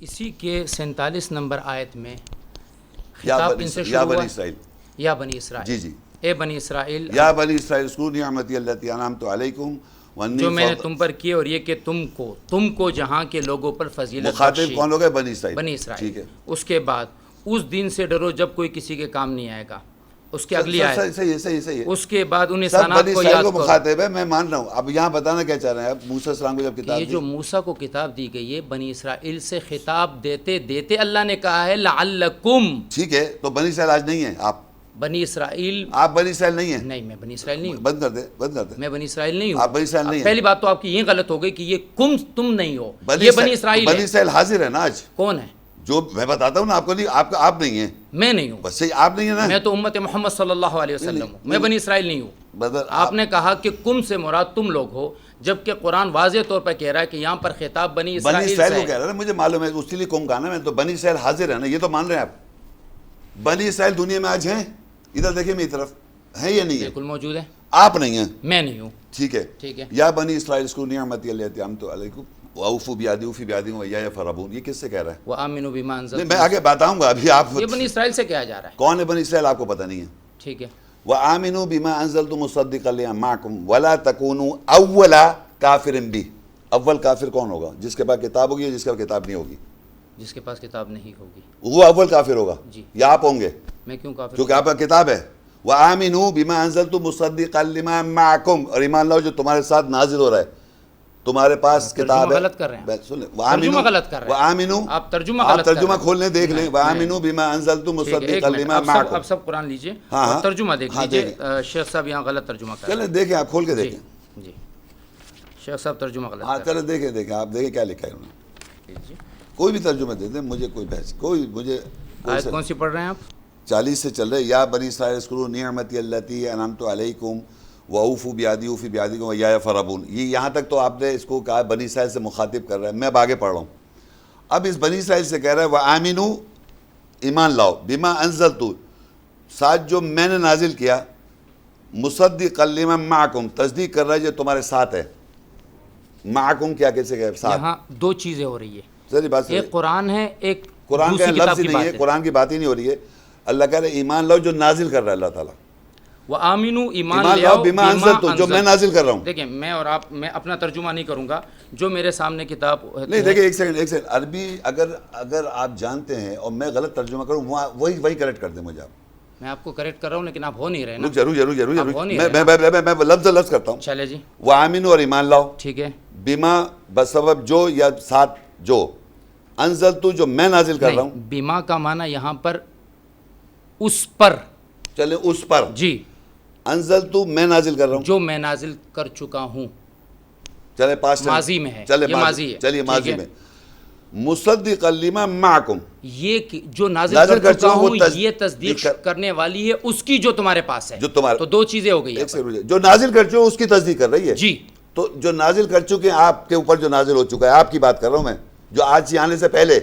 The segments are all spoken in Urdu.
اسی کے 47 نمبر آیت میں یا خطاب بنی ان سے یا شروع بنی ہوا، اسرائیل، یا بنی اسرائیل، جی جی، اے بنی اسرائیل، یا بنی اسرائیل اذکروا نعمتی التی انعمت علیکم وانی جو میں نے تم پر کی اور یہ کہ تم کو جہاں کے لوگوں پر فضیلت مخاطب بخشی، کون لوگ ہیں؟ بنی اسرائیل، بنی اسرائیل۔ ٹھیک ہے، اس کے بعد اس دن سے ڈرو جب کوئی کسی کے کام نہیں آئے گا، اس کے اگلی آیت، صحیح ہے، اس کے بعد ان سب احسانات بنی کو اسرائیل یاد کو کرو مخاطب ہے، میں مان رہا ہوں۔ اب یہاں بتانا کیا چاہ رہے ہیں آپ؟ موسیٰ السلام کو جب کہ کتاب یہ دی، جو موسیٰ کو کتاب دی گئی ہے بنی اسرائیل سے خطاب دیتے دیتے اللہ نے کہا ہے لعلکم، ٹھیک ہے، تو بنی اسرائیل آج نہیں ہے، بنی اسرائیل، آپ بنی اسرائیل نہیں ہیں، نہیں میں بنی اسرائیل نہیں ہوں، بند کر دیں، میں بنی اسرائیل نہیں ہوں۔ آپ بنی اسرائیل نہیں ہیں۔ پہلی بات تو آپ کی یہ غلط ہو گئی کہ یہ تم نہیں ہو، بنی یہ بنی اسرائیل بنی ہے۔ اسرائیل حاضر ہے نا آج، کون ہے؟ جو میں بتاتا ہوں نا آپ کو، نہیں آپ نہیں ہیں، میں نہیں ہوں، بس صحیح، آپ نہیں ہیں نا، میں تو امت محمد صلی اللہ علیہ وسلم ہوں، میں بنی اسرائیل نہیں ہوں۔ بدر آپ نے کہا کہ کم سے مراد تم لوگ ہو، جبکہ قرآن واضح طور پر کہہ رہا ہے کہ یہاں پر خطاب بنی بنی اسرائیل اسرائیل سے کو کہہ رہا ہے نا، مجھے معلوم ہے، اسی لیے کہا نا میں، تو بنی اسرائیل حاضر ہے نا، یہ تو مان رہے ہیں آپ؟ بنی اسرائیل دنیا میں آج ہیں؟ ادھر دیکھیں میری طرف، ہے یا نہیں ہے؟ بالکل موجود ہے، آپ نہیں ہیں، میں نہیں ہوں، ٹھیک ہے، ٹھیک ہے۔ یا بنی اسرائیل اذکروا نعمتی التی انعمت علیکم واوفوا بعہدی اوفی بعہدکم وایایا فارہبون، یہ کس سے کہہ رہا ہے؟ وآمنوا بما نہیں، انزلت، میں آگے بتاؤں گا، ابھی آپ یہ بنی اسرائیل سے کہا جا رہا ہے، کون ہے بنی اسرائیل آپ کو پتہ نہیں ہے۔ ٹھیک ہے۔ وآمنوا بما انزلت مصدقا لما معکم ولا تکونوا اول کافر بہ، اول کافر کون ہوگا؟ جس کے پاس کتاب ہوگی یا جس کے پاس کتاب نہیں ہوگی؟ جس کے پاس کتاب نہیں ہوگی، وہ اول کافر ہوگا، جی۔ یا آپ ہوں گے میں کیوں کافر کیونکہ آپ کا کتاب ہے؟ وآمنوا بما انزلت مصدقا لما معکم، اور ایمان لاؤ جو تمہارے ساتھ نازل ہو رہا ہے، تمہارے پاس کتاب ترجمہ ہے، غلط کر رہے ہیں، سن لیں، ترجمہ غلط کر رہے ہیں، وآمنوا، آپ ترجمہ آپ غلط کر ترجمہ رہے ہیں۔ کھول لیں دیکھ لیں، نہیں، وآمنوا بما انزلت ٹھیک ہے، ایک مصدقا منٹ، لما معکم، اب سب قرآن لیجئے ہاں اور ہاں ترجمہ دیکھ ہاں لیجئے، دیکھیں، شیخ صاحب یہاں غلط ترجمہ کر رہے چلیں دیکھیں، آپ کھول کے ہیں، دیکھیں، جی، شیخ صاحب ترجمہ غلط ہاں کر رہے چلیں دیکھیں آپ دیکھیں کیا لکھا ہے انہوں نے، ہیں، جی۔ کوئی بھی ترجمہ دے دیں، مجھے کوئی بحث، مجھے آیت کون سی پڑھ رہے ہیں آپ؟ 40 سے چل رہے، یا بنی اسرائیل اذکروا نعمتی التی انعمت علیکم واوفوا بعہدی اوفی بعہدکم وایایا فارہبون، یہ یہاں تک تو آپ نے اس کو کہا بنی اسرائیل سے مخاطب کر رہا ہے، میں اب آگے پڑھ رہا ہوں۔ اب اس بنی اسرائیل سے کہہ رہا ہے وآمنوا، ایمان لاؤ، بما انزلت، ساتھ جو میں نے نازل کیا، مصدقا لما معکم، تصدیق کر رہا ہے جو تمہارے ساتھ ہے، معکم کیا کیسے کہ ساتھ، یہاں دو چیزیں ہو رہی ہے، ذرا بات سنیں، ایک قرآن ہے، ایک قرآن کا دوسری لفظ کتاب ہی کی نہیں بات ہے، ہے۔ قرآن کی بات ہی نہیں ہو رہی ہے، اللہ کہہ رہے ایمان لاؤ جو نازل کر رہا ہے اللہ تعالیٰ، وآمنوا، ایمان ایمان لے لاؤ آؤ، بما انزلت، جو میں نازل کر رہا ہوں۔ دیکھیں میں اور آپ، میں اپنا ترجمہ نہیں کروں گا، جو میرے سامنے کتاب نہیں دیکھیں، ایک سیکنڈ، عربی اگر آپ جانتے ہیں اور میں غلط ترجمہ کروں، وہی کریکٹ کر دیں مجھے آپ، میں آپ کو کریکٹ کر رہا ہوں لیکن آپ ہو نہیں رہے نا، ضرور آپ ہو نہیں میں رہے نا۔ میں لفظ کرتا ہوں، چلے جی، وآمنوا اور ایمان لاؤ، ٹھیک ہے، بما بسبب جو یا ساتھ جو، انزلت جو میں نازل کر رہا ہوں، نہیں، بیما کا معنی یہاں پر اس پر، چلے اس پر، جی، انزلت میں نازل کر رہا ہوں، جو میں نازل کر چکا ہوں، چلے پاس ماضی میں ہے، چلے یہ ماضی ہے، چلیے ٹھیک ماضی ہے۔ میں، مصدقا لما معکم، یہ جو نازل نازل کر کر چکا چکا ہوں، ہوں وہ یہ تصدیق تصدیق کرنے والی ہے اس کی جو تمہارے پاس ہے، جو تمہارے، تو دو چیزیں ہو گئی ایک یہاں پر، سیکنڈ، جو نازل کر چکے اس کی تصدیق کر رہی ہے، جی، تو جو نازل کر چکے ہیں آپ کے اوپر، جو نازل ہو چکا ہے، آپ کی بات کر رہا ہوں میں، جو آج آنے سے پہلے،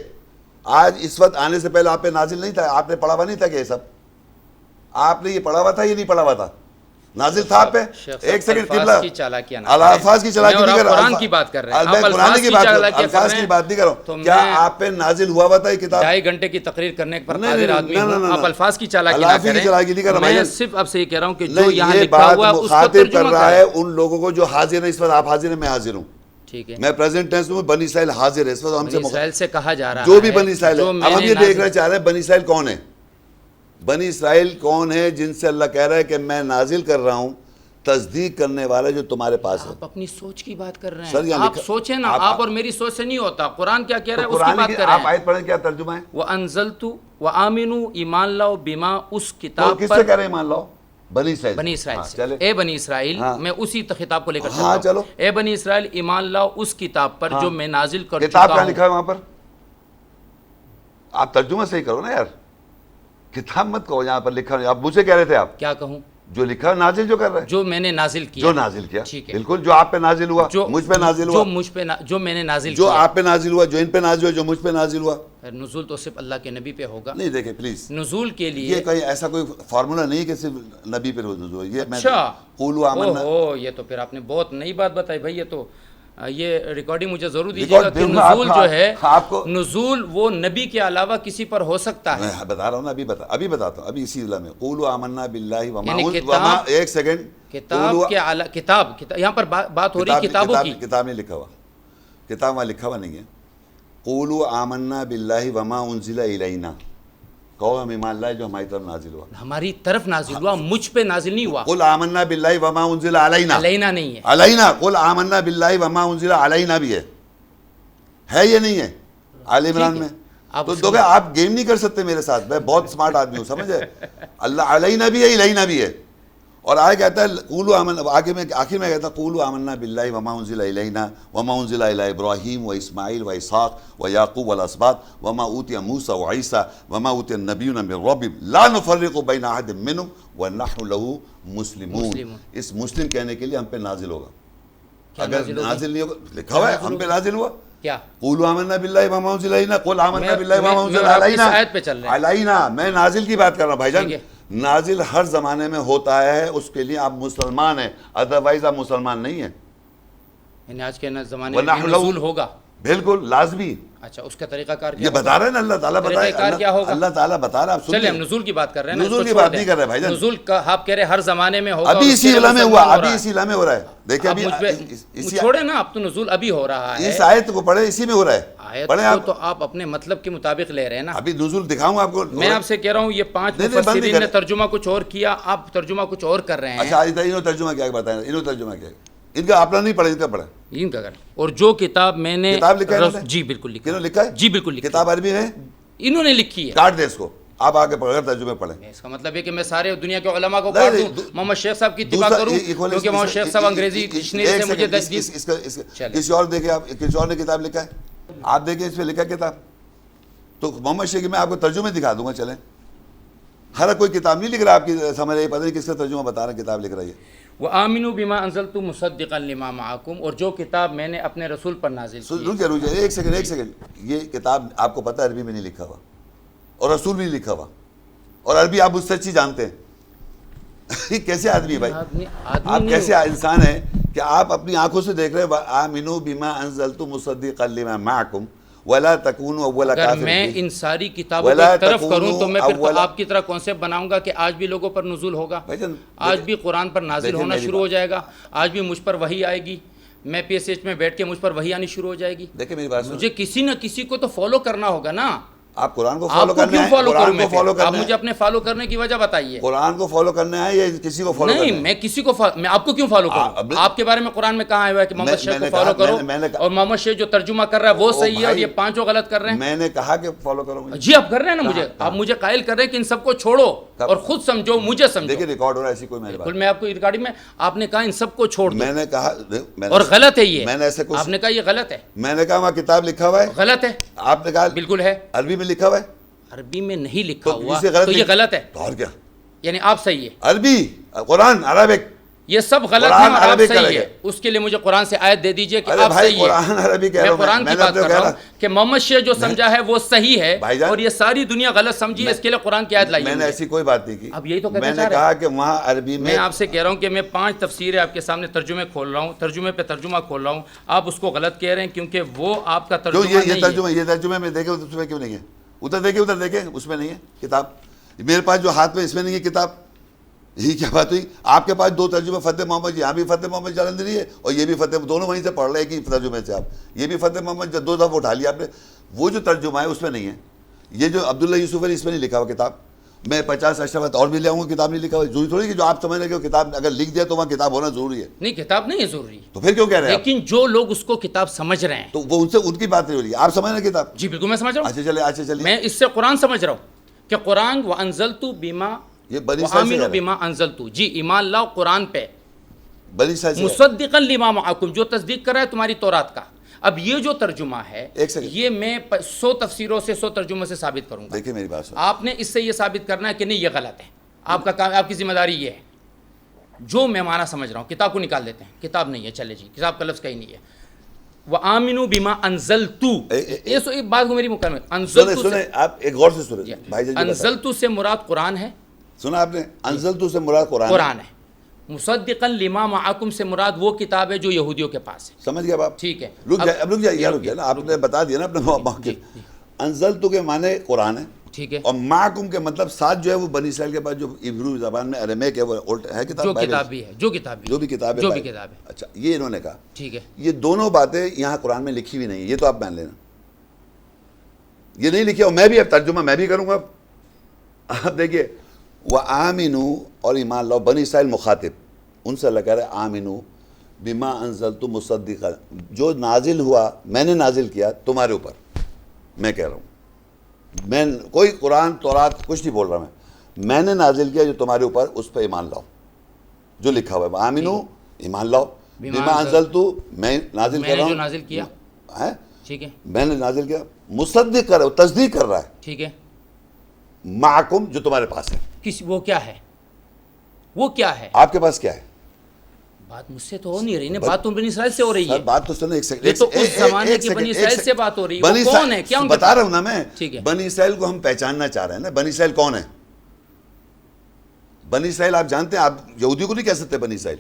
آج اس وقت آنے سے پہلے آپ پہ نازل نہیں تھا، آپ نے پڑھا ہوا نہیں تھا کہ یہ سب آپ نے یہ پڑھا ہوا تھا، یہ نہیں پڑھا ہوا تھا، نازل تھا آپ پہ، ایک سیکنڈ، الفاظ کی چالاکیاں نہ کریں، الفاظ کی چالاکی نہیں کر رہا، قرآن کی بات کر رہے ہیں، میں آپ قرآن کی بات کر رہا ہوں، چالاکیاں کر الفاظ رہے کی ہیں، بات نہیں کر رہا تو ہوں، کیا میں آپ پہ نازل ہوا ہوا تھا یہ کتاب؟ 2.5 گھنٹے کی تقریر کرنے پر نہیں، قادر آدمی ہوں، نہیں، آپ الفاظ کی چالاکی نہ الفاظ کی چالاکی نہیں کر رہا کریں، میں بھائی، صرف اب سے یہ کہہ رہا ہوں کہ جو نہیں، یہاں یہ لکھا بات ہوا اس کو مخاطب کر ترجمہ رہا ہے کریں، ان لوگوں کو جو حاضر ہیں اس وقت، آپ حاضر ہیں، میں حاضر ہوں، ٹھیک ہے، میں پریزنٹ ٹینس میں، بنی اسرائیل حاضر ہے اس وقت ہم سے، بنی اسرائیل سے کہا جا رہا ہے، جو بھی بنی اسرائیل ہے، جو اب میں ہم نے یہ نازل، دیکھنا چاہ رہے ہیں بنی اسرائیل کون ہے، بنی اسرائیل کون ہے جن سے اللہ کہہ رہا ہے کہ میں نازل کر رہا ہوں، تصدیق کرنے والا جو تمہارے پاس ہے۔ آپ اپنی سوچ کی بات کر رہے سر ہیں، یہاں آپ لکھا، سوچیں نا، آپ اور میری سوچ سے نہیں ہوتا، قرآن کیا کہہ رہا ہے اس کی قرآن بات کی کر رہے آپ ہیں، آیت پڑھیں، کیا ترجمہ ہے؟ وَأَنزَلْتُ وَآمِنُوا، ایمان لاؤ، بیما اس تو کتاب کس پر، سے کہہ رہے ہیں مان لو؟ بنی اسرائیل، بنی اسرائیل ہاں سے، چلے، اے بنی اسرائیل، ہاں، میں اسی خطاب کو لے کر ہاں چلتا چلو، ہوں، اے بنی اسرائیل، ایمان لاؤ اس کتاب پر ہاں، جو میں نازل کر کتاب چکا کہاں ہوں، لکھا ہے وہاں پر؟ آپ ترجمہ صحیح کرو نا یار، کتاب مت کہو جہاں پر لکھا ہے، آپ مجھے کہہ رہے تھے، آپ کیا کہوں، جو لکھا نازل جو کر رہے ہیں، جو میں نے نازل کیا، جو نازل کیا، ٹھیک ہے، بالکل، جو آپ پہ نازل ہوا، مجھ پہ نازل ہوا، جو میں نے نازل جو کیا، آپ پہ نازل ہوا، جو ان پہ نازل ہوا، جو مجھ پہ نازل ہوا، نزول تو صرف اللہ کے نبی پہ ہوگا، نہیں دیکھیں پلیز، نزول کے یہ لیے، کوئی ایسا کوئی فارمولا نہیں کہ صرف نبی پہ نزول ہو، یہ میں اچھا، قولوا آمنا، اوہو، یہ تو پھر آپ نے بہت نئی بات بتائی بھائی، یہ تو یہ ریکارڈنگ مجھے ضرور دیجیے گا کہ نزول جو ہے نزول وہ نبی کے علاوہ کسی پر ہو سکتا ہے. میں بتا رہا ہوں نا, ابھی بتاتا ہوں, ابھی اسی ضلع میں قولوا آمنا باللہ وما ایک سیکنڈ, کتاب کے کتاب یہاں پر بات ہو رہی کتابوں کی. کتاب نہیں لکھا ہوا, کتاب وہاں لکھا ہوا نہیں ہے. قولوا آمنا باللہ وما انزل الینا, کہو ہم ایمان لائے جو ہماری طرف نازل ہوا. ہماری طرف نازل ہوا, مجھ پہ نازل نہیں ہوا. قل آمنا باللہ وما انزل علینا, علینا نہیں ہے, علینا. قل آمنا باللہ وما انزل علینا بھی ہے یہ نہیں ہے آل عمران میں. تو دیکھیں آپ گیم نہیں کر سکتے میرے ساتھ, میں بہت سمارٹ آدمی ہوں, سمجھے. اللہ علینا بھی ہے, الینا بھی ہے. اور آگے کہتا ہے قولوا آمنا, آخر میں کہتا ہے قولوا آمنا باللہ وما انزل الینا وما انزل الی ابراہیم و اسماعیل و اسحاق و یعقوب والاسباط وما اوتی موسیٰ و عیسیٰ وما اوتی النبیون من ربهم لا نفرق بین احد منہم ونحن له مسلمون. اس مسلم کہنے کے لیے ہم پہ نازل ہوگا. اگر نازل نہیں ہوگا, لکھا ہوا ہے ہم پہ نازل ہوا کیا, قولوا آمنا باللہ وما انزل الینا, قل آمنا باللہ وما انزل علینا. میں نازل کی بات کر رہا ہوں بھائی جان. نازل ہر زمانے میں ہوتا ہے, اس کے لیے آپ مسلمان ہیں, ادروائز آپ مسلمان نہیں ہیں. یعنی آج کے زمانے میں نزول ہوگا, بالکل لازمی. اچھا, اس کا طریقہ کار یہ بتا رہے ہیں نا, اللہ تعالیٰ بتایا, اللہ تعالیٰ بتا رہا ہے. چلیے ہم نزول کی بات کر رہے ہیں, نزول کی بات نہیں کر رہے بھائی جان. نزول کا آپ کہہ رہے ہیں ہر زمانے میں ہوگا, ابھی اسی علا میں ہوا, ابھی اسی علا میں ہو رہا ہے. دیکھیں ابھی چھوڑے نا, اب تو نزول ابھی ہو رہا ہے. اس آیت کو پڑھیں, اسی میں ہو رہا ہے. آیت کو تو آپ اپنے مطلب کے مطابق لے رہے ہیں نا. ابھی نزول دکھاؤں آپ کو. میں آپ سے کہہ رہا ہوں یہ 5 مفسرین نے ترجمہ کچھ اور کیا, آپ ترجمہ کچھ اور کر رہے ہیں. اچھا انہوں ترجمہ کیا بتائیں, انہوں ترجمہ کیا, ان کا اپنا نہیں پڑھا, ان کا پڑھا, ان کا کریں. اور جو کتاب میں نے کتاب لکھا ہے, جی بالکل لکھا ہے, جی بالکل لکھا, کتاب عربی میں انہوں نے لکھی ہے. کاٹ دے اس کو, آپ آگے پڑھ کر ترجمے پڑھیں. اس کا مطلب ہے کہ میں سارے دنیا کے علماء کو کاٹ دوں, محمد شیخ صاحب کی اتباع کروں, کیونکہ محمد شیخ صاحب انگریزی ڈکشنری سے مجھے کسی اور دیکھیں, آپ کسی اور نے کتاب لکھا ہے, آپ دیکھیں اس پہ لکھا کتاب. تو محمد شیخ میں آپ کو ترجمے دکھا دوں گا, چلیں. ہر کوئی کتاب نہیں لکھ رہا, آپ کی سمجھ رہی, پتہ نہیں کس کا ترجمہ بتا رہا ہے, کتاب لکھ رہا ہے. وَآمِنُوا بِمَا أَنزَلْتُ مُصَدِّقًا لِمَا مَعَكُمْ, اور جو کتاب میں نے اپنے رسول پر نازل کی. رکیے ایک سیکنڈ. یہ کتاب آپ کو پتہ ہے عربی میں نہیں لکھا ہوا, اور رسول بھی نہیں لکھا ہوا, اور عربی آپ اس سے اچھی جانتے ہیں. کیسے آدمی ہے بھائی, آپ کیسے انسان ہیں کہ آپ اپنی آنکھوں سے دیکھ رہے ہیں وَآمِنُوا بِمَا أَنزَلْتُ مُصَدِّقًا لِمَا مَعَكُمْ وَلَا تَكُونُوا أَوَّلَ كَافِرٍ. اگر میں ان ساری کتابوں کی طرف کروں تو میں پھر تو آپ کی طرح کانسیپٹ بناؤں گا کہ آج بھی لوگوں پر نزول ہوگا, آج بھی قرآن پر نازل ہونا شروع ہو جائے گا, آج بھی مجھ پر وحی آئے گی, میں پی ایس ایچ میں بیٹھ کے مجھ پر وحی آنی شروع ہو جائے گی. دیکھیں میری بات, مجھے کسی نہ کسی کو تو فالو کرنا ہوگا نا. آپ قرآن کو فالو کرنا ہے, قرآن کو فالو کرنا ہے. آپ مجھے اپنے فالو کرنے کی وجہ بتائیے. قرآن کو فالو کرنا ہے یا کسی کو فالو کرنا ہے؟ نہیں, میں کسی کو میں آپ کو کیوں فالو کروں؟ آپ کے بارے میں قرآن میں کہاں آیا ہوا ہے کہ محمد شیخ کو فالو کرو, اور محمد شیخ جو ترجمہ کر رہا ہے وہ صحیح ہے اور یہ 5 غلط کر رہے ہیں. میں نے کہا کہ فالو کروں. جی آپ کر رہے ہیں نا مجھے, آپ مجھے قائل کر رہے ہیں کہ ان سب کو چھوڑو اور خود سمجھو, مجھے سمجھو. دیکھیں ریکارڈ ہو رہا ہے, ایسی کوئی میرے بات. میں آپ کو ریکارڈنگ میں آپ نے کہا ان سب کو چھوڑ دو, میں نے کہا, اور غلط ہے یہ. میں نے ایسے کچھ, آپ نے کہا یہ غلط ہے. میں نے کہا وہاں کتاب لکھا ہوا ہے, غلط ہے. آپ نے کہا بالکل ہے, عربی میں لکھا ہوا ہے. عربی میں نہیں لکھا ہوا تو یہ غلط ہے. اور کیا, یعنی آپ صحیح ہے, عربی قرآن عربک یہ سب غلط ہے اور آپ صحیح ہے. اس کے لیے مجھے قرآن سے آیت دے دیجئے کہ آپ صحیح ہے. میں قرآن کی بات کر رہا ہوں کہ محمد شیخ جو سمجھا ہے وہ صحیح ہے, اور یہ ساری دنیا غلط سمجھی, اس کے لیے قرآن کی آیت لائیے. میں نے ایسی کوئی بات نہیں کی. اب یہی تو کہنا میں چاہ نے کہا کہ وہاں عربی میں آپ سے کہہ رہا ہوں کہ میں 5 تفسیریں آپ کے سامنے ترجمے کھول رہا ہوں, ترجمے پہ ترجمہ کھول رہا ہوں, آپ اس کو غلط کہہ رہے ہیں کیونکہ وہ آپ کا ترجمہ نہیں ہے. یہ ترجمے میں دیکھیں اس میں کیوں نہیں ہے, ادھر دیکھیں اس میں نہیں ہے کتاب. میرے پاس جو ہاتھ میں اس میں نہیں ہے کتاب. یہی کیا بات ہوئی, آپ کے پاس 2 ترجمے فتح محمد, یہاں بھی فتح محمد جالندری ہے اور یہ بھی فتح, دونوں وہیں سے پڑھ رہے ہیں کہ ترجمے سے. آپ یہ بھی فتح محمد 2 دفعہ اٹھا لیا آپ نے, وہ جو ترجمہ ہے اس میں نہیں ہے. یہ جو عبداللہ یوسف ہے اس میں نہیں لکھا ہوا کتاب. میں 50 اشرفت اور بھی لے آؤں گا, کتاب نہیں لکھا ہوا. ضروری تھوڑی کہ جو آپ سمجھ رہے کہ کتاب اگر لکھ دیا تو وہاں کتاب ہونا ضروری ہے. نہیں, کتاب نہیں ہے ضروری, تو پھر کیوں کہہ رہے ہیں؟ لیکن جو لوگ اس کو کتاب سمجھ رہے ہیں تو وہ ان سے ان کی بات نہیں ہو رہی ہے. آپ سمجھ رہے ہیں کتاب؟ جی بالکل میں سمجھ رہا ہوں. اچھا چلیے میں اس سے قرآن سمجھ رہا ہوں کہ قرآن وَأَنزَلْتُ بِمَا وَآمِنُوا بِمَا أَنزَلْتُ, جی ایمان لاؤ قرآن پہ, مصدقاً لما معکم, جو تصدیق کر رہا ہے تمہاری تورات کا. اب یہ جو ترجمہ ہے یہ میں 100 تفسیروں سے 100 ترجموں سے ثابت کروں گا. دیکھیں میری بات, آپ نے اس سے یہ ثابت کرنا ہے کہ نہیں یہ غلط ہے. آپ کا کام, آپ کی ذمہ داری یہ ہے. جو میں معنی سمجھ رہا ہوں, کتاب کو نکال دیتے ہیں, کتاب نہیں ہے, چلے جی کتاب کا لفظ کہیں نہیں ہے. وَآمِنُوا بِمَا أَنزَلْتُ, یہ بات کو میری مکمل. انزلتو سے آپ ایک غور سے سنیں, انزلتو سے مراد قرآن ہے. سنا آپ نے, انزلتو سے مراد قرآن ہے. مصدقا لما معکم سے مراد وہ کتاب ہے جو یہودیوں کے پاس ہے. سمجھ گیا آپ؟ ٹھیک ہے, رک جائے نا, آپ نے بتا دیا نا اپنے موقف. انزلتو کے معنی قرآن ہے, ٹھیک ہے, اور معکم کے مطلب ساتھ جو ہے وہ بنی اسرائیل کے پاس جو عبری زبان میں ارمیک ہے, وہ ہے کتاب, جو کتاب بھی ہے, جو بھی کتاب ہے. اچھا, یہ انہوں نے کہا. ٹھیک ہے, یہ دونوں باتیں یہاں قرآن میں لکھی ہوئی نہیں, یہ تو آپ مان لینا, یہ نہیں لکھی. اور میں بھی اب ترجمہ میں بھی کروں گا. آپ دیکھیے, وآمنوا, اور ایمان لاؤ. بنی اسرائیل مخاطب, ان سے اللہ کہہ رہا ہے آمنوا بما انزلت مصدقا, جو نازل ہوا میں نے نازل کیا تمہارے اوپر. میں کہہ رہا ہوں, میں کوئی قرآن تورات کچھ نہیں بول رہا, میں نے نازل کیا جو تمہارے اوپر, اس پہ ایمان لاؤ جو لکھا ہوا ہے. آمنوا, ایمان لاؤ. بما انزلت, میں نازل کر رہا ہوں, نازل کیا ہے, ٹھیک ہے, میں نے نازل کیا. مصدق کر رہا ہے, تصدیق کر رہا ہے. ٹھیک ہے, معکم, جو تمہارے پاس ہے. وہ کیا ہے, وہ کیا ہے, آپ کے پاس کیا ہے؟ بات مجھ سے تو ہو نہیں رہی نا, بات تو بنی اسرائیل سے ہو رہی ہے. بات تو سنو, ایک سیکنڈ, یہ تو اس زمانے کی بنی اسرائیل سے بات ہو رہی ہے. وہ کون ہے, کیا ان بتا رہا ہوں نا میں. ٹھیک ہے, بنی اسرائیل کو ہم پہچاننا چاہ رہے ہیں نا. بنی اسرائیل کون ہے؟ بنی اسرائیل آپ جانتے ہیں, آپ یہودیوں کو نہیں کہہ سکتے بنی اسرائیل.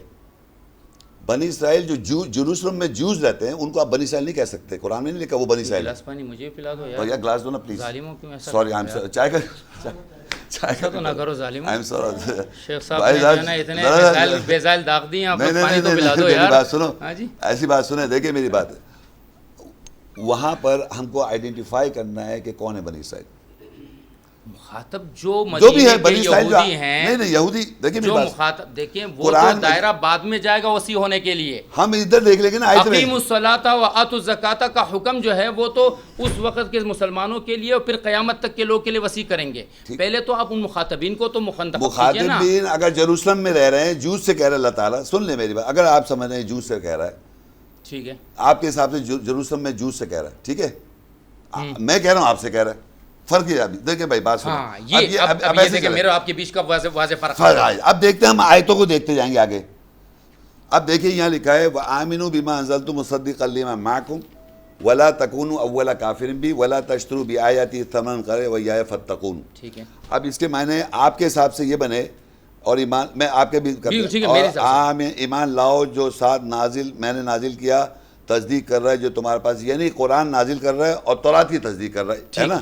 بنی اسرائیل جو جروسلم میں جوز رہتے ہیں, ان کو آپ بنی اسرائیل نہیں کہہ سکتے. قرآن میں نہیں لکھا وہ بنی اسرائیل. گلاس پانی مجھے پلا دو یار. یا گلاس دو نا پلیز. ظالموں کیوں ایسا, سوری, آئی ایم چائے کا ایسا تو نہ کرو ظالموں. آئی ایم سوری شیخ صاحب نے جو ہے نا اتنے بیزائل داغ دیے ہیں, آپ لوگ پانی تو پلا دو یار. بات سنو, ہاں جی, ایسی بات سنیں, دیکھیں میری بات. وہاں پر ہم کو آئیڈینٹیفائی کرنا ہے کہ کون ہے بنی اسرائیل. مخاطب جو بھی ہے مدینے کے بنی اسرائیل, یہودی ہیں, نہیں یہودی, دیکھیں میری جو بات. مخاطب دیکھیں, وہ تو دائرہ بعد میں جائے گا وسیع ہونے کے لیے. ہم ادھر دیکھ لیں گے نا. اقیموا الصلاۃ وآتوا الزکاۃ کا حکم جو ہے وہ تو اس وقت کے مسلمانوں کے لیے اور پھر قیامت تک کے لوگ کے لیے وسیع کریں گے. پہلے تو آپ ان مخاطبین کو تو مخاطب کیجئے نا. مخاطبین اگر جروسلم میں رہ رہے ہیں, جوز سے کہہ رہا ہے اللہ تعالیٰ, سن لیں میری بات. اگر آپ سمجھ رہے ہیں جوز سے کہہ رہا ہے, ٹھیک ہے, آپ کے حساب سے جروسلم میں جوز سے کہہ رہا ہے, ٹھیک ہے, میں کہہ رہا ہوں آپ سے کہہ رہا ہے. فرق یہ ابھی دیکھیں بھائی, بات سنو. ہاں, یہ دیکھیں میرے آپ کے بیچ کا واضح فرق ہے. اب دیکھتے ہیں, ہم آیتوں کو دیکھتے جائیں گے آگے. اب دیکھیں یہاں لکھا ہے وآمنوا بما انزلت مصدقا لما معکم ولا تکونوا اول کافر بی ولا تشتروا بآیاتی ثمنا قلیلا وایایا فاتقون. ٹھیک ہے, اب اس کے معنی آپ کے حساب سے یہ بنے, اور ایمان میں آپ کے بھی کرتا ہوں, ایمان لاؤ جو ساتھ نازل میں نے نازل کیا, تصدیق کر رہا ہے جو تمہارے پاس, یعنی قرآن نازل کر رہا ہے اور تورات کی تصدیق کر رہا ہے نا.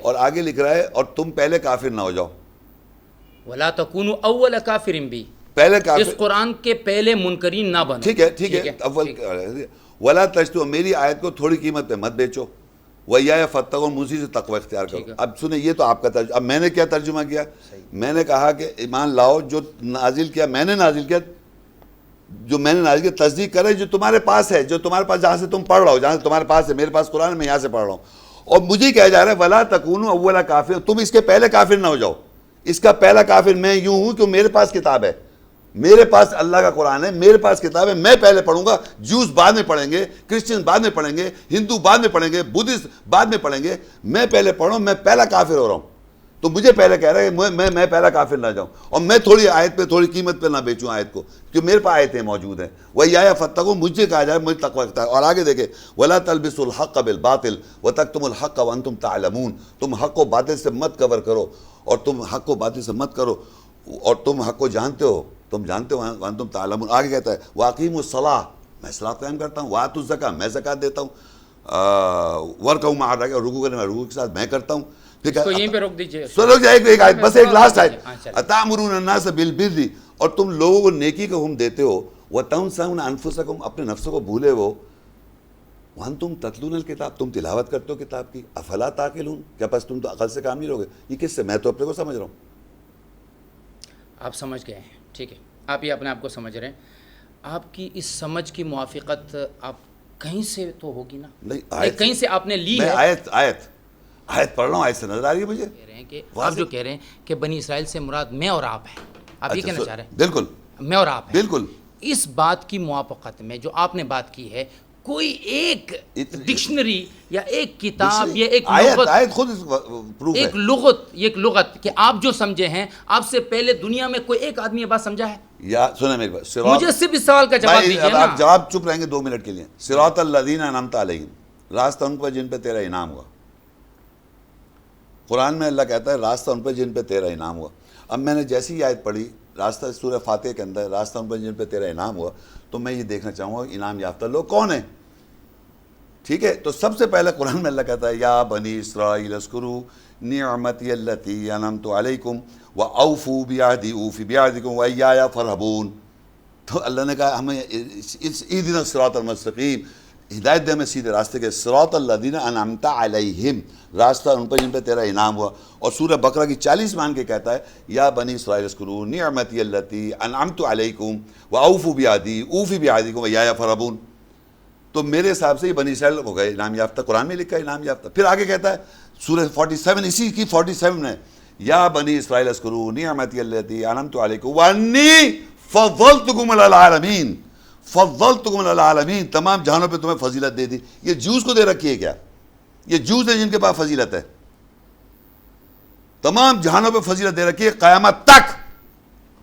اور آگے لکھ رہا ہے اور تم پہلے کافر نہ ہو جاؤ. ولا تکونوا اول کافر بی, پہلے کافر, اس قرآن کے پہلے منکرین نہ بنو. ٹھیک ہے, اول. ولا تشتروا, میری آیت کو تھوڑی قیمت پہ مت بیچو. وایایا فاتقون, مجھ سے تقوی اختیار کرو. اب سنیں, یہ تو آپ کا ترجمہ. اب میں نے کیا ترجمہ کیا, میں نے کہا کہ ایمان لاؤ جو نازل کیا میں نے نازل کیا, جو میں نے نازل کیا تصدیق کرے جو تمہارے پاس ہے, جو تمہارے پاس جہاں سے تم پڑھ رہا ہو, جہاں سے تمہارے پاس ہے. میرے پاس قرآن میں یہاں سے پڑھ رہا ہوں, اور مجھے کہا جا رہا ہے ولا تکونوا اول کافر, تم اس کے پہلے کافر نہ ہو جاؤ. اس کا پہلا کافر میں یوں ہوں کہ میرے پاس کتاب ہے, میرے پاس اللہ کا قرآن ہے, میرے پاس کتاب ہے, میں پہلے پڑھوں گا. جوز بعد میں پڑھیں گے, کرسچن بعد میں پڑھیں گے, ہندو بعد میں پڑھیں گے, بدھسٹ بعد میں پڑھیں گے. میں پہلے پڑھوں, میں پہلا کافر ہو رہا ہوں. تو مجھے پہلے کہہ رہا ہے کہ میں پہلا کافر نہ جاؤں, اور میں تھوڑی آیت پہ تھوڑی قیمت پہ نہ بیچوں آیت کو, جو میرے پاس آیتیں موجود ہیں. وایایا فاتقون, مجھے کہا جائے مجھے تقوی اختیار. اور آگے دیکھیں ولا تلبسوا الحق بالباطل وتکتموا الحق وانتم تعلمون, تم حق کو باطل سے مت کور کرو, اور تم حق کو باطل سے مت کرو, اور تم حق کو جانتے ہو, تم جانتے ہو وانتم تعلمون. آگے کہتا ہے واقیموا الصلاۃ, میں صلاۃ قائم کرتا ہوں. وآتوا الزکاۃ, میں زکوٰۃ دیتا ہوں. ورکعوا مع الراکعین, رکوع کرنے میں رکوع کے ساتھ میں کرتا ہوں. یہیں پہ روک دیجیے, رک جائے ایک آیت, بس ایک لاسٹ آیت. اتامرون الناس بالبر, اور تم لوگوں کو نیکی کا حکم دیتے ہو. وتنسون انفسکم, اپنے نفسوں کو بھولے ہو. وانتم تتلون الکتاب, تم تلاوت کرتے ہو کتاب کی. افلا تعقلون, کیا پس تم تو عقل سے کام نہیں لوگے. یہ کس سے, میں تو اپنے کو سمجھ رہا ہوں. آپ سمجھ گئے ہیں, ٹھیک ہے, آپ یہ اپنے آپ کو سمجھ رہے ہیں. آپ کی اس سمجھ کی موافقت آپ کہیں سے تو ہوگی نا, نہیں کہیں سے آپ نے لی ہے. آیت پڑھ رہا ہوں, آیت سے نظر آ رہی ہے مجھے. کہہ رہے ہیں کہ آپ جو کہہ رہے ہیں کہ بنی اسرائیل سے مراد میں اور آپ ہیں, آپ یہ کہنا چاہ رہے ہیں. بالکل, میں اور آپ ہیں. بالکل. اس بات کی موافقت میں جو آپ نے بات کی ہے, کوئی ایک ڈکشنری یا ایک کتاب یا ایک لغت, آیت خود پروف ہے, ایک لغت کہ آپ جو سمجھے ہیں, آپ سے پہلے دنیا میں کوئی ایک آدمی یہ بات سمجھا ہے؟ یا سنیں میری بات, مجھے صرف اس سوال کا جواب دیجیے نا. آپ جواب چپ رہیں گے 2 منٹ کے لیے. صراط الذین انعمت علیہم, راستہ ان پر جن پہ تیرا انعام ہوا. قرآن میں اللہ کہتا ہے راستہ ان پہ جن پہ تیرا انعام ہوا. اب میں نے جیسی آیت پڑھی راستہ سورہ فاتح کے اندر راستہ ان پر جن پہ تیرا انعام ہوا، تو میں یہ دیکھنا چاہوں گا انعام یافتہ لوگ کون ہیں. ٹھیک ہے، تو سب سے پہلے قرآن میں اللہ کہتا ہے یا بنی اسرائیل اذکروا نعمتی التی انعمت علیکم واوفوا بعہدی اوف بعہدکم وایای فارہبون. تو اللہ نے کہا ہمیں اہدنا الصراط المستقیم، ہدایت دے ہمیں سیدھے راستے کے، صراط الذین انعمت علیہم، راستہ ان پر جن پہ تیرا انعام ہوا. اور سورہ بقرہ کی 40 مان کے کہتا ہے یا بنی اسرائیل اذکروا نعمتی التی انعمت علیکم واوفوا بعہدی اوف بعہدکم وایای فارہبون. تو میرے حساب سے یہ بنی اسرائیل ہو گئے انعام یافتہ، قرآن میں لکھا ہے انعام یافتہ. پھر آگے کہتا ہے سورہ 47، اسی کی 47 میں یا بنی اسرائیل اذکروا نعمتی التی انعمت علیکم وانی فضلتکم علی العالمین، فضلتکم علی العالمین، تمام جہانوں پہ تمہیں فضیلت دے دی. یہ جوز کو دے رکھی ہے کیا؟ یہ جوز ہے جن کے پاس فضیلت ہے، تمام جہانوں پہ فضیلت دے رکھی ہے، قیامت تک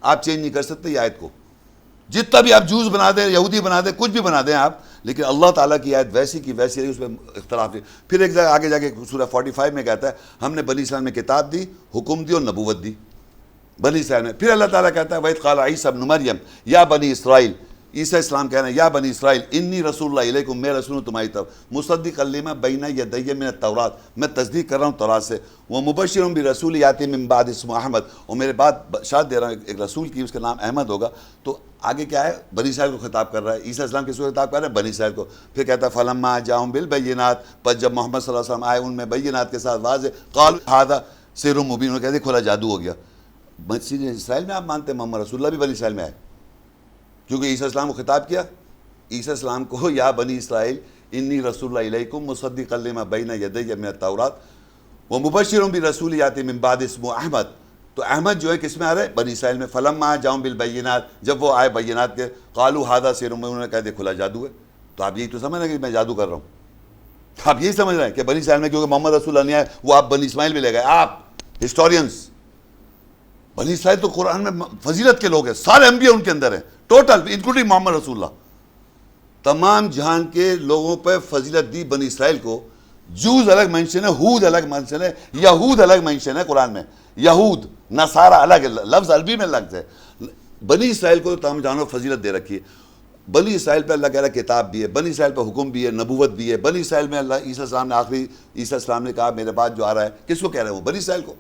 آپ چینج نہیں کر سکتے یہ آیت کو. جتنا بھی آپ جوز بنا دیں، یہودی بنا دیں، کچھ بھی بنا دیں آپ، لیکن اللہ تعالیٰ کی آیت ویسی کی ویسی رہی، اس میں اختلاف ہے. پھر ایک جگہ آگے جا کے سورہ 45 میں کہتا ہے ہم نے بنی اسرائیل میں کتاب دی، حکم دی اور نبوت دی بنی اسرائیل میں. پھر اللہ تعالیٰ کہتا ہے وَإِذْ قَالَ عِيسَىٰ ابْنُ مَرْيَمَ یا بنی اسرائیل، عیسیٰ السلام کہہ رہے ہیں یا بنی اسرائیل انی رسول اللہ علیکم، میں رسول ہوں تمہاری طرف، مصدقا لما بین یدی من التوراۃ، میں تصدیق کر رہا ہوں تورات سے، ومبشرا برسول یاتی من بعد اسمہ احمد، اور میرے بعد بشارت دے رہا ہوں ایک رسول کی، اس کا نام احمد ہوگا. تو آگے کیا ہے؟ بنی اسرائیل کو خطاب کر رہا ہے. عیسیٰ السلام کس کو خطاب کر رہے ہیں؟ بنی اسرائیل کو. پھر کہتا ہے فلما جاءہم بالبینات، پس جب محمد صلی اللہ علیہ وسلم آئے ان میں بینات کے ساتھ واضح، قالوا ھذا سحر مبین، انہوں نے کہا کہ کھلا جادو ہو گیا. بنی اسرائیل میں آپ مانتے ہیں محمد رسول اللہ بھی بنی اسرائیل میں آئے، کیونکہ عیسیٰ السلام کو خطاب کیا. عیسیٰ السلام کو یا بنی اسرائیل انی رسول اللہ علیکم مصدقا لما بین یدی من التوراۃ ومبشرا برسول یاتی من بعد اسمہ احمد. تو احمد جو ہے کس میں آ رہا ہے؟ بنی اسرائیل میں. فلما جاءہم بالبینات، جب وہ آئے بینات کے، قالوا ھذا سحر مبین، انہوں نے کہا کہ کھلا جادو ہے. تو آپ یہی تو سمجھ رہے ہیں کہ میں جادو کر رہا ہوں، آپ یہی سمجھ رہے ہیں کہ بنی اسرائیل میں کیونکہ محمد رسول اللہ نہیں آئے وہ آپ بنی اسماعیل میں لے گئے. آپ ہسٹورینس، بنی اسرائیل تو قرآن میں فضیلت کے لوگ ہیں، سارے انبیاء ان کے اندر ہیں ٹوٹل انکلوڈنگ محمد رسول اللہ. تمام جہان کے لوگوں پہ فضیلت دی بنی اسرائیل کو. جوز الگ مینشن ہے، ہود الگ مینشن ہے، یہود الگ مینشن ہے قرآن میں، یہود نصارہ الگ ہے، لفظ عربی میں لفظ ہے. بنی اسرائیل کو تمام جہانوں فضیلت دے رکھی ہے. بنی اسرائیل پہ اللہ کہہ رہا ہے کتاب بھی ہے، بنی اسرائیل پہ حکم بھی ہے، نبوت بھی ہے. بنی اسرائیل میں اللہ عیسیٰ السلام نے آخری عیسیٰ السلام نے کہا میرے بعد جو آ رہا ہے، کس کو کہہ رہے ہیں؟ وہ بنی اسرائیل کو.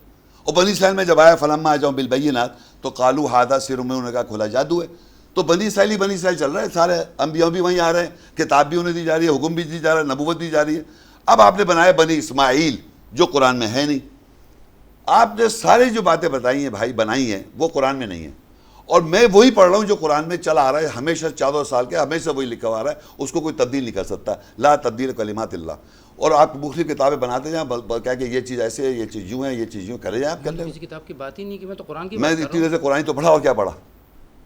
اور بنی اسرائیل میں جب آیا فلما جاءہم بالبینات تو قالوا ھذا سحر مبین، انہوں نے کہا کھلا جادو ہے. تو بنی اسرائیل ہی بنی اسرائیل چل رہا ہے، سارے انبیاء بھی وہیں آ رہے ہیں، کتاب بھی انہیں دی جا رہی ہے، حکم بھی دی جا رہا ہے، نبوت بھی جا رہی ہے. اب آپ نے بنایا بنی اسماعیل جو قرآن میں ہے نہیں. آپ نے ساری جو باتیں بتائی ہیں بھائی بنائی ہیں وہ قرآن میں نہیں ہیں، اور میں وہی پڑھ رہا ہوں جو قرآن میں چلا آ رہا ہے ہمیشہ 14 سال کے، ہمیشہ وہی لکھا آ رہا ہے، اس کو کوئی تبدیل نہیں کر سکتا. لا تبدیل کلمات اللہ. اور آپ مختلف کتابیں بناتے جائیں، کہہ کہ یہ چیز ایسے ہے، یہ چیز یوں ہے، یہ چیز یوں کرے جائیں. آپ کر لیں، کسی کتاب کی بات ہی نہیں کہ میں تو قرآن کی میں بات کر اتنی دیر سے قرآن ہی تو پڑھا اور کیا پڑھا.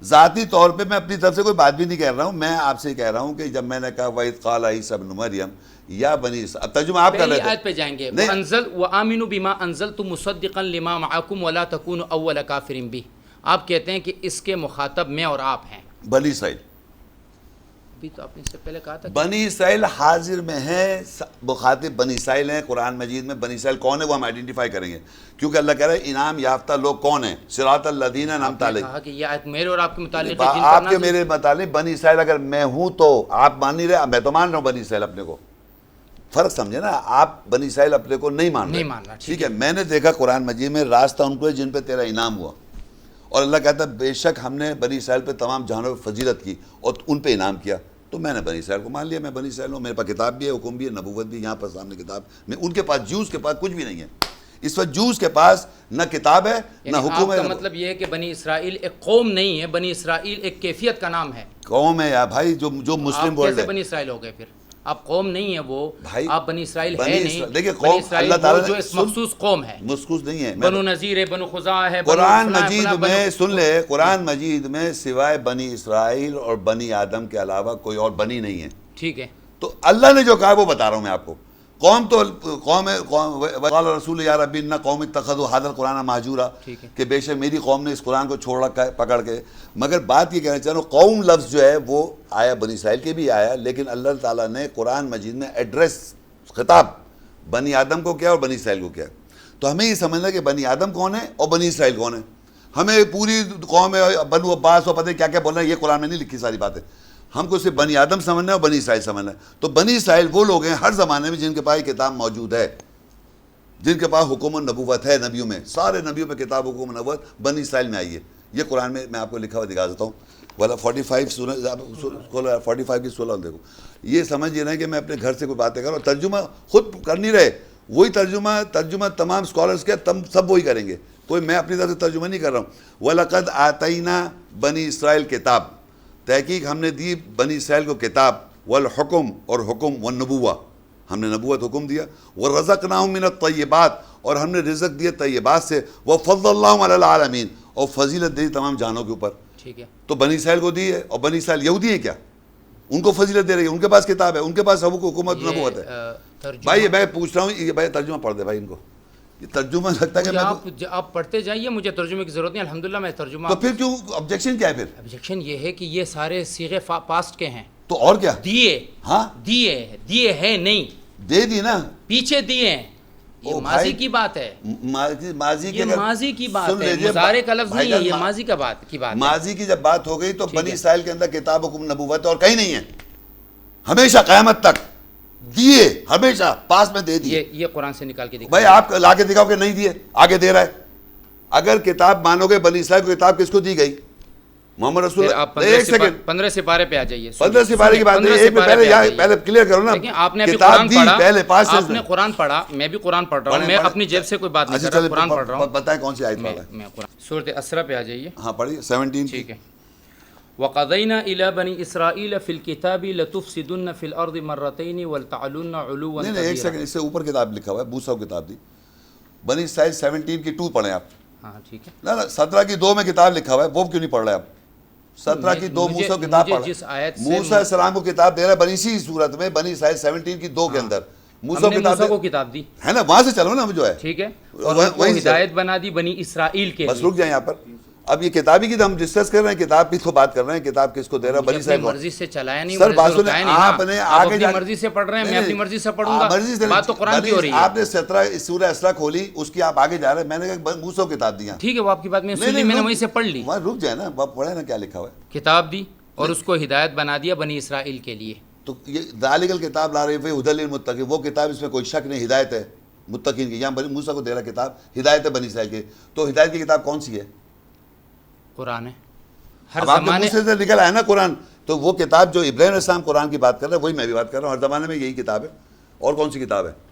ذاتی طور پہ میں اپنی طرف سے کوئی بات بھی نہیں کہہ رہا ہوں، میں آپ سے کہہ رہا ہوں کہ جب میں نے کہا وَإِذْ قَالَ عِيسَىٰ ابْنُ مَرْيَمَ یا بنی اسرائیل، اب ترجمہ آپ کر رہے پہلی تھے. آیت پہ جائیں گے. وَآمِنُوا بِمَا أَنزَلْتُ مُصَدِّقًا لِمَا مَعَكُمْ وَلَا تَكُونُوا أَوَّلَ كَافِرٍ بِهِ. آپ کہتے ہیں کہ اس کے مخاطب میں اور آپ ہیں بنی اسرائیل. ابھی تو آپ نے اس سے پہلے کہا تھا کہ بنی اسرائیل حاضر میں ہے، مخاطب بنی اسرائیل ہیں. قرآن مجید میں بنی اسرائیل کون ہے وہ ہم آئیڈینٹیفائی کریں گے، کیونکہ اللہ کہہ رہا ہے انعام یافتہ لوگ کون ہیں، صراط الذین انعمت علیہم. کہا کہ یہ آیت میرے اور آپ کے متعلق ہے، جن پر آپ کے نازل- میرے متعلق بنی اسرائیل اگر میں ہوں تو آپ مان نہیں رہے، میں تو مان رہا ہوں بنی اسرائیل اپنے کو. فرق سمجھے نا، آپ بنی اسرائیل اپنے کو نہیں مان رہے. نہیں مان رہا، ٹھیک ہے. میں نے دیکھا قرآن مجید میں راستہ ان کو ہے جن پہ تیرا انعام ہوا، اور اللہ کہتا ہے بے شک ہم نے بنی اسرائیل پہ تمام جہانوں پہ فضیلت کی اور ان پہ انعام کیا. تو میں نے بنی اسرائیل کو مان لیا، میں بنی اسرائیل ہوں، میرے پاس کتاب بھی ہے، حکم بھی ہے، نبوت بھی. یہاں پر سامنے کتاب میں، ان کے پاس جوز کے پاس کچھ بھی نہیں ہے. اس وقت جوز کے پاس نہ کتاب ہے نہ یعنی حکم آپ ہے. کا مطلب یہ ہے کہ بنی اسرائیل ایک قوم نہیں ہے، بنی اسرائیل ایک کیفیت کا نام ہے. قوم ہے یا بھائی جو مسلم آپ ورلڈ کیسے ہے. بنی اسرائیل ہو گئے پھر؟ آپ قوم نہیں ہے وہ، بھائی آپ بنی اسرائیل بنی ہے اسرائیل- نہیں. دیکھیں بنی قوم اسرائیل اللہ تعالیٰ وہ جو نے اس مخصوص قوم ہے، مخصوص نہیں ہے. میں بنو نذیر ہے، بنو خزاعہ ہے، بنو قرآن فلاں مجید فلاں، میں بنو- سن لے، قرآن مجید میں سوائے بنی اسرائیل اور بنی آدم کے علاوہ کوئی اور بنی نہیں ہے. ٹھیک ہے. تو اللہ نے جو کہا وہ بتا رہا ہوں میں آپ کو. قوم تو قوم ہے، قال رسول یا ربی ان قوم اتخذوا ھذا القرآن مہجورا، ٹھیک ہے. کہ بے شک میری قوم نے اس قرآن کو چھوڑ رکھا ہے پکڑ کے. مگر بات یہ کہنا چاہ رہا ہوں، قوم لفظ جو ہے وہ آیا بنی اسرائیل کے بھی آیا، لیکن اللہ تعالیٰ نے قرآن مجید میں ایڈریس خطاب بنی آدم کو کیا اور بنی اسرائیل کو کیا. تو ہمیں یہ سمجھنا کہ بنی آدم کون ہے اور بنی اسرائیل کون ہے. ہمیں پوری قوم بنو عباس اور پتہ نہیں کیا کیا بولنا ہے، یہ قرآن میں نہیں لکھی ساری باتیں. ہم کو صرف بنی آدم سمجھنا ہے اور بنی اسرائیل سمجھنا ہے. تو بنی اسرائیل وہ لوگ ہیں ہر زمانے میں جن کے پاس یہ کتاب موجود ہے، جن کے پاس حکم و نبوت ہے. نبیوں میں سارے نبیوں پہ کتاب حکم و نبوت بنی اسرائیل میں آئی ہے. یہ قرآن میں آپ کو لکھا ہوا دکھا دیتا ہوں. والا 45 سورہ 45 کی 16 دیکھو. یہ سمجھ یہ رہے ہیں کہ میں اپنے گھر سے کوئی باتیں کر رہا ہوں، ترجمہ خود کر نہیں رہے. وہی ترجمہ تمام اسکالرس کے تم سب وہی کریں گے، کوئی میں اپنی طرف سے ترجمہ نہیں کر رہا ہوں. وَلَقَدْ آتَيْنَا بنی اسرائیل کتاب، تحقیق ہم نے دی بنی اسرائیل کو کتاب، والحکم اور حکم، والنبوہ ہم نے نبوت حکم دیا، وَرَزَقْنَاهُم مِّنَ الطَّيِّبَاتِ اور ہم نے رزق دیے طیبات سے، وَفَضَّلْنَاهُمْ عَلَى الْعَالَمِينَ اور فضیلت دی تمام جانوں کے اوپر. ٹھیک ہے، تو بنی اسرائیل کو دی ہے، اور بنی اسرائیل یہودی ہیں کیا؟ ان کو فضیلت دے رہی ہے، ان کے پاس کتاب ہے، ان کے پاس حکومت نبوت ہے. بھائی میں پوچھ رہا ہوں، یہ بھائی ترجمہ پڑھ دے بھائی ان کو. یہ ترجمہ لگتا ہے کہ آپ پڑھتے جائیے، مجھے ترجمے کی ضرورت نہیں، الحمدللہ میں ترجمہ. تو پھر کیوں آبجیکشن کیا ہے پھر؟ آبجیکشن یہ ہے کہ یہ سارے صیغے پاسٹ کے ہیں. تو اور کیا؟ دیے، ہاں دیے ہیں نہیں، دے دی نا، پیچھے دیے ہیں. یہ ماضی کی بات ہے، ماضی کی بات ہے، مضارع کا لفظ نہیں ہے، یہ ماضی کی بات ہے. ماضی کی جب بات ہو گئی تو بنی اسرائیل کے اندر کتاب حکم نبوت اور کہیں نہیں ہے. ہمیشہ قیامت تک دیے، ہمیشہ پاس میں دے دیے. یہ قرآن سے نکال کے دکھا. بھائی آپ لا کے دکھاؤ کہ نہیں دیے، آگے دے رہا ہے. اگر کتاب مانو گے بنی اسرائیل کو کتاب کس کو دی گئی؟ محمد رسول اللہ. ایک سیکنڈ، 15 سپارے پہ آ جائیے. 15 سپارے کی بات نہیں، ایک پہلے کلیئر کرو نا. آپ نے کتاب دی پہلے 5 آپ نے قرآن پڑھا، میں بھی قرآن پڑھ رہا ہوں، میں اپنی جیب سے کوئی بات نہیں کر رہا، قرآن پڑھ رہا ہوں. بتائیں کون سی آیت پڑھ رہا ہے؟ میں قرآن سورۃ اسراء پہ آ جائیے. ہاں پڑھیے 17. ٹھیک ہے. وَقَضَيْنَا إِلَىٰ بَنِي إِسْرَائِيلَ فِي الْكِتَابِ لَتُفْسِدُنَّ فِي الْأَرْضِ مَرَّتَيْنِ وَلْتَعْلُنَّ عُلُوًّا نہیں ایک سیکنڈ، اس سے اوپر کتاب لکھا ہوا ہے، موسیٰ کی کتاب دی. بنی اسرائیل 17 کی 2 پڑھیں آپ. ہاں ٹھیک ہے. نا 17 کی 2 میں کتاب لکھا ہوا ہے، وہ کیوں نہیں پڑھ رہے آپ؟ 17 کی 2 موسیٰ کی کتاب پڑھ رہے. موسیٰ السلام کو کتاب دے رہا ہے بنی اسی صورت میں، بنی اسرائیل 17 کی 2 کے اندر موسیٰ کو کتاب دی ہے نا. وہاں سے چلو نا جو ہے. ٹھیک ہے. اور ہدایت بنا دی بنی اسرائیل کے. بس رک جائیں یہاں پر. اب یہ کتابی کی ہم ڈسکس کر رہے ہیں، کتاب کی تو بات کر رہے ہیں. کتاب کس کو دے رہا ہے؟ بنی اسرائیل کو. مرضی سے چلایا نہیں سر بات سنیں، آپ نے آگے اپنی مرضی سے پڑھ رہے ہیں، میں اپنی مرضی سے پڑھوں گا. بات تو قرآن کی ہو رہی ہے. آپ نے 17 سورہ اسراء کھولی، اس کی آپ آگے جا رہے ہیں. میں نے کہا موسیٰ کی کتاب دیا. ٹھیک ہے، وہ آپ کی بات میں سن لی، میں نے وہیں سے پڑھ لی. وہاں رک جائے نا، پڑھے نا کیا لکھا ہوا ہے. کتاب دی اور اس کو ہدایت بنا دیا بنی اسرائیل کے لیے. تو یہ ذالک الکتاب لا ریب فیہ ھدی للمتقین، وہ کتاب اس میں کوئی شک نہیں، ہدایت ہے متقین کی. یہاں موسیٰ کو دے رہا کتاب، ہدایت ہے بنی اسرائیل کی. تو ہدایت کی کتاب کون سی ہے؟ قرآن ہے. ہر زمانے سے نکل آیا نا قرآن. تو وہ کتاب جو ابراہیم علیہ السلام قرآن کی بات کر رہے ہیں، وہی میں بھی بات کر رہا ہوں. ہر زمانے میں یہی کتاب ہے. اور کون سی کتاب ہے؟